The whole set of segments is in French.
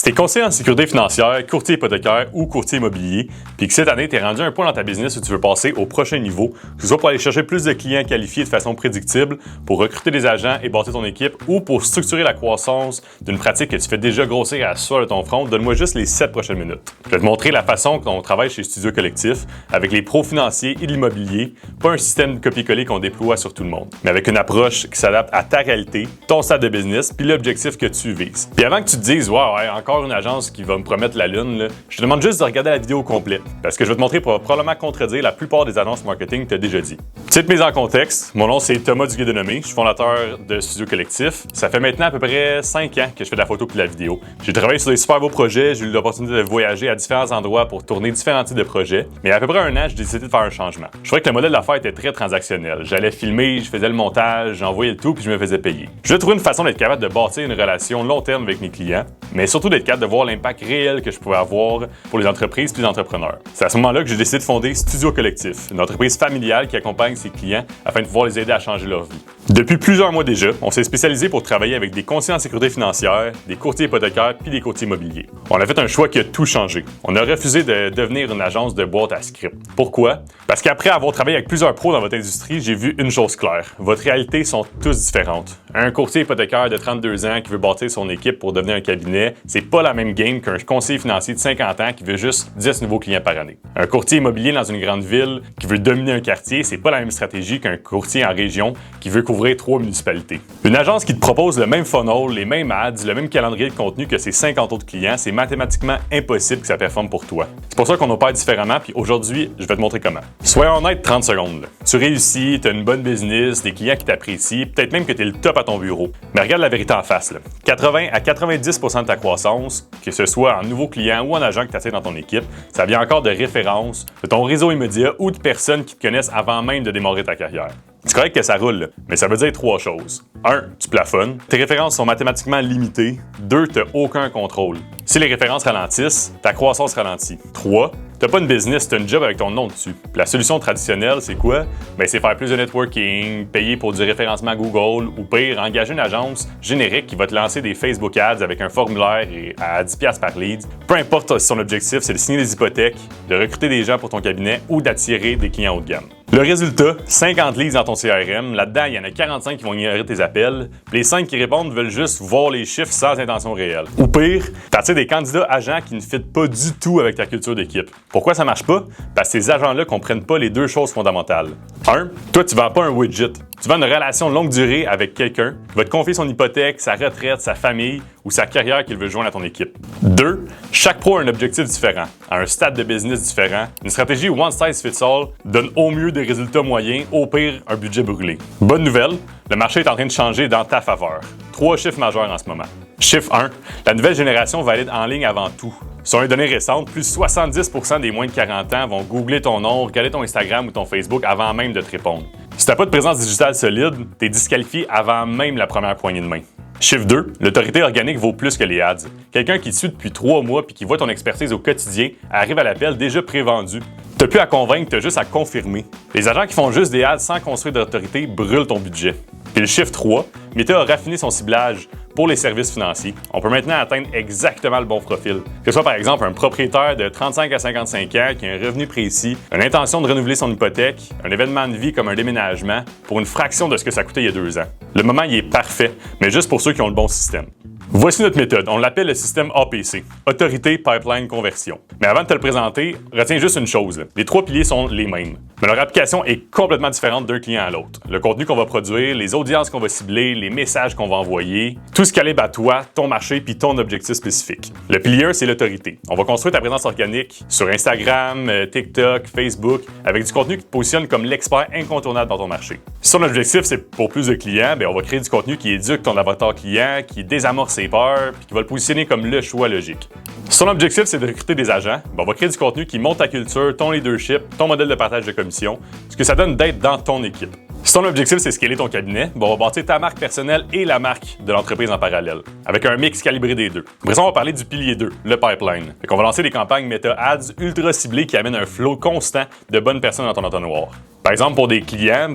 Si tu es conseiller en sécurité financière, courtier hypothécaire ou courtier immobilier, puis que cette année, tu es rendu à un point dans ta business où tu veux passer au prochain niveau, que ce soit pour aller chercher plus de clients qualifiés de façon prédictible, pour recruter des agents et bâtir ton équipe, ou pour structurer la croissance d'une pratique que tu fais déjà grossir à la sueur de ton front, donne-moi juste les 7 prochaines minutes. Je vais te montrer la façon qu'on travaille chez Studio Collectif, avec les pros financiers et de l'immobilier, pas un système de copier-coller qu'on déploie sur tout le monde, mais avec une approche qui s'adapte à ta réalité, ton stade de business, puis l'objectif que tu vises. Puis avant que tu te dises, wow, ouais, encore une agence qui va me promettre la lune, là, je te demande juste de regarder la vidéo au complet, parce que je vais te montrer pour probablement contredire la plupart des annonces marketing que tu as déjà dit. Petite mise en contexte, mon nom c'est Thomas Duguay-Denomé, je suis fondateur de Studio Collectif. Ça fait maintenant à peu près 5 ans que je fais de la photo puis de la vidéo. J'ai travaillé sur des super beaux projets, j'ai eu l'opportunité de voyager à différents endroits pour tourner différents types de projets, mais à peu près un an, j'ai décidé de faire un changement. Je trouvais que le modèle d'affaires était très transactionnel. J'allais filmer, je faisais le montage, j'envoyais le tout puis je me faisais payer. Je voulais trouver une façon d'être capable de bâtir une relation long terme avec mes clients, mais surtout d'être capable de voir l'impact réel que je pouvais avoir pour les entreprises et les entrepreneurs. C'est à ce moment-là que j'ai décidé de fonder Studio Collectif, une entreprise familiale qui accompagne ses clients afin de pouvoir les aider à changer leur vie. Depuis plusieurs mois déjà, on s'est spécialisé pour travailler avec des conseillers en sécurité financière, des courtiers hypothécaires puis des courtiers immobiliers. On a fait un choix qui a tout changé. On a refusé de devenir une agence de boîte à script. Pourquoi? Parce qu'après avoir travaillé avec plusieurs pros dans votre industrie, j'ai vu une chose claire. Votre réalité sont tous différentes. Un courtier hypothécaire de 32 ans qui veut bâtir son équipe pour devenir un cabinet, c'est pas la même game qu'un conseiller financier de 50 ans qui veut juste 10 nouveaux clients par année. Un courtier immobilier dans une grande ville qui veut dominer un quartier, c'est pas la même stratégie qu'un courtier en région qui veut couvrir 3 municipalités. Une agence qui te propose le même funnel, les mêmes ads, le même calendrier de contenu que ses 50 autres clients, c'est mathématiquement impossible que ça performe pour toi. C'est pour ça qu'on opère différemment, puis aujourd'hui, je vais te montrer comment. Soyons honnêtes 30 secondes. Là. Tu réussis, tu as une bonne business, des clients qui t'apprécient, peut-être même que tu es le top à ton bureau. Mais regarde la vérité en face. Là. 80 à 90% de ta croissance, que ce soit en nouveaux clients ou en agent que tu attires dans ton équipe, ça vient encore de références, de ton réseau immédiat ou de personnes qui te connaissent avant même de démarrer ta carrière. C'est correct que ça roule, là, mais ça veut dire 3 choses. 1. Tu plafonnes. Tes références sont mathématiquement limitées. 2. Tu n'as aucun contrôle. Si les références ralentissent, ta croissance ralentit. 3. T'as pas une business, t'as une job avec ton nom dessus. Puis la solution traditionnelle, c'est quoi? Ben, c'est faire plus de networking, payer pour du référencement Google ou pire, engager une agence générique qui va te lancer des Facebook Ads avec un formulaire à 10$ par lead. Peu importe si son objectif, c'est de signer des hypothèques, de recruter des gens pour ton cabinet ou d'attirer des clients haut de gamme. Le résultat, 50 leads dans ton CRM. Là-dedans, il y en a 45 qui vont ignorer tes appels. Puis les 5 qui répondent veulent juste voir les chiffres sans intention réelle. Ou pire, t'attires des candidats agents qui ne fitent pas du tout avec ta culture d'équipe. Pourquoi ça marche pas? Parce que ces agents-là comprennent pas les 2 choses fondamentales. 1. Toi, tu vends pas un widget. Tu vends une relation de longue durée avec quelqu'un qui va te confier son hypothèque, sa retraite, sa famille ou sa carrière qu'il veut joindre à ton équipe. 2. Chaque pro a un objectif différent, a un stade de business différent. Une stratégie one size fits all donne au mieux des résultats moyens, au pire un budget brûlé. Bonne nouvelle, le marché est en train de changer dans ta faveur. 3 chiffres majeurs en ce moment. Chiffre 1. La nouvelle génération valide en ligne avant tout. Selon les données récentes, plus de 70% des moins de 40 ans vont googler ton nom, regarder ton Instagram ou ton Facebook avant même de te répondre. Si tu n'as pas de présence digitale solide, tu es disqualifié avant même la première poignée de main. Chiffre 2, l'autorité organique vaut plus que les ads. Quelqu'un qui te suit depuis 3 mois puis qui voit ton expertise au quotidien arrive à l'appel déjà prévendu. T'as plus à convaincre, t'as juste à confirmer. Les agents qui font juste des ads sans construire d'autorité brûlent ton budget. Puis le chiffre 3, Meta a raffiné son ciblage pour les services financiers. On peut maintenant atteindre exactement le bon profil. Que ce soit par exemple un propriétaire de 35 à 55 ans qui a un revenu précis, une intention de renouveler son hypothèque, un événement de vie comme un déménagement, pour une fraction de ce que ça coûtait il y a 2 ans. Le moment, il est parfait, mais juste pour ceux qui ont le bon système. Voici notre méthode. On l'appelle le système APC, Autorité Pipeline Conversion. Mais avant de te le présenter, retiens juste une chose. Les 3 piliers sont les mêmes, mais leur application est complètement différente d'un client à l'autre. Le contenu qu'on va produire, les audiences qu'on va cibler, les messages qu'on va envoyer, tout ce calibre à toi, ton marché puis ton objectif spécifique. Le pilier 1, c'est l'autorité. On va construire ta présence organique sur Instagram, TikTok, Facebook, avec du contenu qui te positionne comme l'expert incontournable dans ton marché. Si ton objectif, c'est pour plus de clients, on va créer du contenu qui éduque ton avatar client, qui désamorce ses peurs puis qui va le positionner comme le choix logique. Si ton objectif, c'est de recruter des agents, on va créer du contenu qui monte ta culture, ton leadership, ton modèle de partage de commission, ce que ça donne d'être dans ton équipe. Si ton objectif, c'est scaler ton cabinet, on va bâtir ta marque personnelle et la marque de l'entreprise en parallèle, avec un mix calibré des 2. Après ça, on va parler du pilier 2, le pipeline. On va lancer des campagnes Meta Ads ultra ciblées qui amènent un flow constant de bonnes personnes dans ton entonnoir. Par exemple, pour des clients,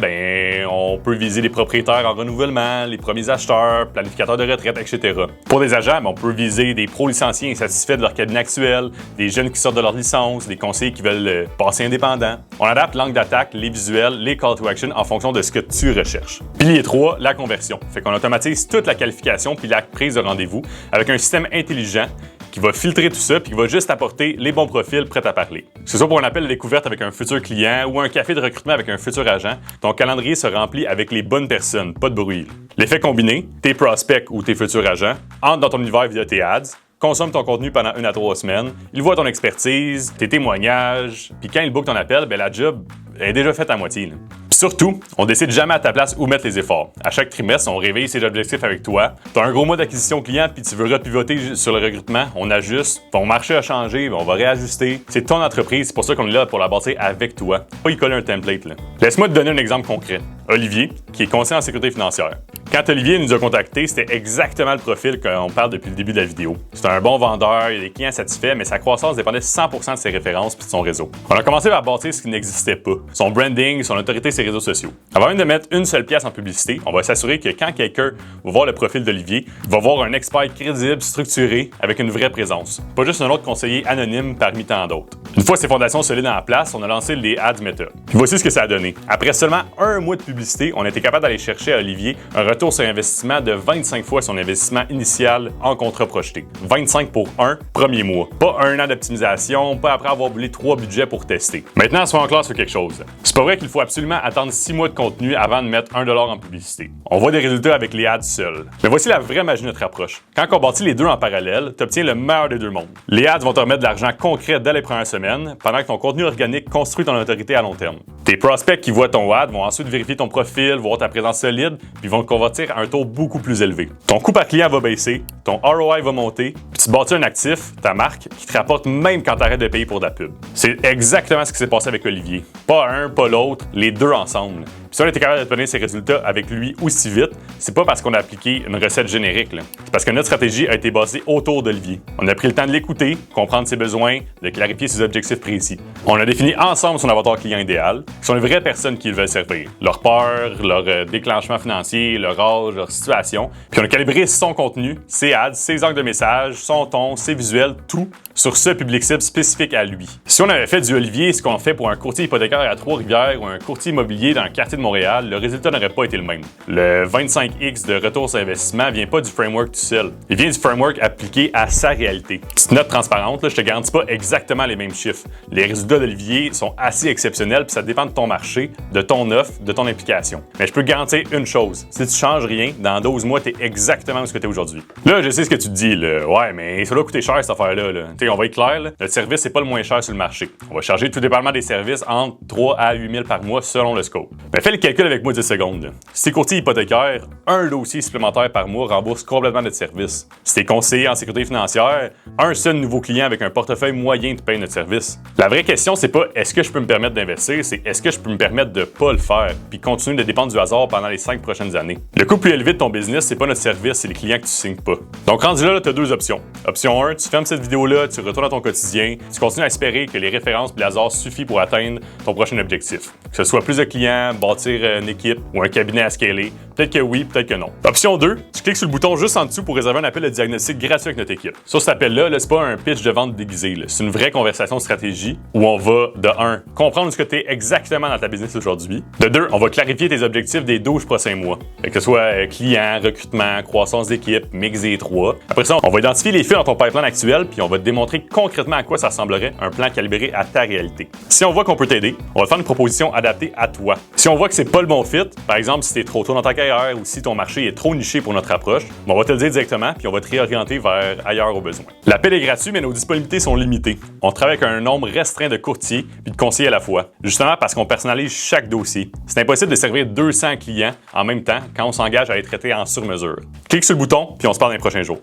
on peut viser les propriétaires en renouvellement, les premiers acheteurs, planificateurs de retraite, etc. Pour des agents, on peut viser des pros licenciés insatisfaits de leur cabinet actuel, des jeunes qui sortent de leur licence, des conseillers qui veulent passer indépendants. On adapte l'angle d'attaque, les visuels, les call to action en fonction de ce que tu recherches. Pilier 3, la conversion. Fait qu'on automatise toute la qualification puis la prise de rendez-vous avec un système intelligent qui va filtrer tout ça puis qui va juste apporter les bons profils prêts à parler. Que ce soit pour un appel de découverte avec un futur client ou un café de recrutement avec un futur agent, ton calendrier se remplit avec les bonnes personnes, pas de bruit. L'effet combiné, tes prospects ou tes futurs agents entrent dans ton univers via tes ads, consomment ton contenu pendant 1 à 3 semaines, ils voient ton expertise, tes témoignages, puis quand ils bookent ton appel, la job est déjà faite à moitié. Puis surtout, on décide jamais à ta place où mettre les efforts. À chaque trimestre, on réveille ses objectifs avec toi. Tu as un gros mois d'acquisition client puis tu veux repivoter sur le recrutement, on ajuste. Ton marché a changé, on va réajuster. C'est ton entreprise, c'est pour ça qu'on est là pour la bâtir avec toi. Pas y coller un template. Laisse-moi te donner un exemple concret. Olivier, qui est conseiller en sécurité financière. Quand Olivier nous a contactés, c'était exactement le profil qu'on parle depuis le début de la vidéo. C'est un bon vendeur, il a des clients satisfaits, mais sa croissance dépendait 100% de ses références et de son réseau. On a commencé par bâtir ce qui n'existait pas, son branding, son autorité, ses réseaux sociaux. Avant même de mettre une seule pièce en publicité, on va s'assurer que quand quelqu'un va voir le profil d'Olivier, il va voir un expert crédible, structuré, avec une vraie présence. Pas juste un autre conseiller anonyme parmi tant d'autres. Une fois ces fondations solides en place, on a lancé les Ads Meta. Puis voici ce que ça a donné. Après seulement un mois de publicité, on a été capable d'aller chercher à Olivier un retour sur investissement de 25 fois son investissement initial en contrat projeté. 25 pour un premier mois. Pas un an d'optimisation, pas après avoir brûlé 3 budgets pour tester. Maintenant, sois en classe sur quelque chose. C'est pas vrai qu'il faut absolument attendre 6 mois de contenu avant de mettre $1 en publicité. On voit des résultats avec les ads seuls. Mais voici la vraie magie de notre approche. Quand on bâtit les deux en parallèle, tu obtiens le meilleur des deux mondes. Les ads vont te remettre de l'argent concret dès les premières semaines, pendant que ton contenu organique construit ton autorité à long terme. Tes prospects qui voient ton ad vont ensuite vérifier ton profil, voir ta présence solide, puis vont te convertir à un taux beaucoup plus élevé. Ton coût par client va baisser, ton ROI va monter, puis tu bâtis un actif, ta marque, qui te rapporte même quand tu arrêtes de payer pour de la pub. C'est exactement ce qui s'est passé avec Olivier. Pas un, pas l'autre, les deux ensemble. Puis si on était capable d'obtenir ces résultats avec lui aussi vite, c'est pas parce qu'on a appliqué une recette générique. C'est parce que notre stratégie a été basée autour d'Olivier. On a pris le temps de l'écouter, comprendre ses besoins, de clarifier ses objectifs précis. On a défini ensemble son avatar client idéal, qui sont les vraies personnes qui veulent servir. Leur peur, leur déclenchement financier, leur âge, leur situation. Puis on a calibré son contenu, ses ads, ses angles de message, son ton, ses visuels, tout sur ce public cible spécifique à lui. Si on avait fait du Olivier ce qu'on fait pour un courtier hypothécaire à Trois-Rivières ou un courtier immobilier dans le quartier de Montréal, le résultat n'aurait pas été le même. Le 25X de retour sur investissement vient pas du framework tout seul. Il vient du framework appliqué à sa réalité. Petite note transparente, je te garantis pas exactement les mêmes chiffres. Les résultats d'Olivier sont assez exceptionnels puis ça dépend de ton marché, de ton offre, de ton implication. Mais je peux te garantir une chose, si tu changes rien, dans 12 mois, tu es exactement où tu es aujourd'hui. Là, je sais ce que tu te dis, là. Ouais, mais ça doit coûter cher cette affaire-là. On va être clair, là. Notre service, c'est pas le moins cher sur le marché. On va charger tout dépendamment des services entre 3 à 8 000 par mois selon le scope. Mais fais le calcul avec moi 10 secondes. Là. Si t'es courtier hypothécaire, un dossier supplémentaire par mois rembourse complètement notre service. Si t'es conseiller en sécurité financière, un seul nouveau client avec un portefeuille moyen te paye notre service. La vraie question, c'est pas est-ce que je peux me permettre d'investir, c'est est-ce que je peux me permettre de pas le faire puis continuer de dépendre du hasard pendant les 5 prochaines années. Le coût plus élevé de ton business, c'est pas notre service, c'est les clients que tu signes pas. Donc rendu là, tu as deux options. Option 1, tu fermes cette vidéo-là, tu retournes à ton quotidien, tu continues à espérer que les références et le hasard suffisent pour atteindre ton prochain objectif. Que ce soit plus de clients, bâtir une équipe ou un cabinet à scaler, peut-être que oui, peut-être que non. Option 2, tu cliques sur le bouton juste en dessous pour réserver un appel de diagnostic gratuit avec notre équipe. Sur cet appel-là, c'est pas un pitch de vente déguisé, c'est une vraie conversation de stratégie où on va, de 1, comprendre ce que tu es exactement dans ta business aujourd'hui. De 2, on va clarifier tes objectifs des 12 prochains mois. Que ce soit client, recrutement, croissance d'équipe, mix des 3. Après ça, on va identifier les fils dans ton pipeline actuel puis on va te démontrer concrètement à quoi ça ressemblerait un plan calibré à ta réalité. Si on voit qu'on peut t'aider, on va te faire une proposition adaptée à toi. Si on voit que c'est pas le bon fit, par exemple si t'es trop tôt dans ta carrière ou si ton marché est trop niché pour notre approche, on va te le dire directement puis on va te réorienter vers ailleurs au besoin. L'appel est gratuit mais nos disponibilités sont limitées. On travaille avec un nombre restreint de courtiers puis de conseillers à la fois, justement parce qu'on personnalise chaque dossier. C'est impossible de servir 200 clients en même temps quand on s'engage à les traiter en sur-mesure. Clique sur le bouton puis on se parle dans les prochains jours.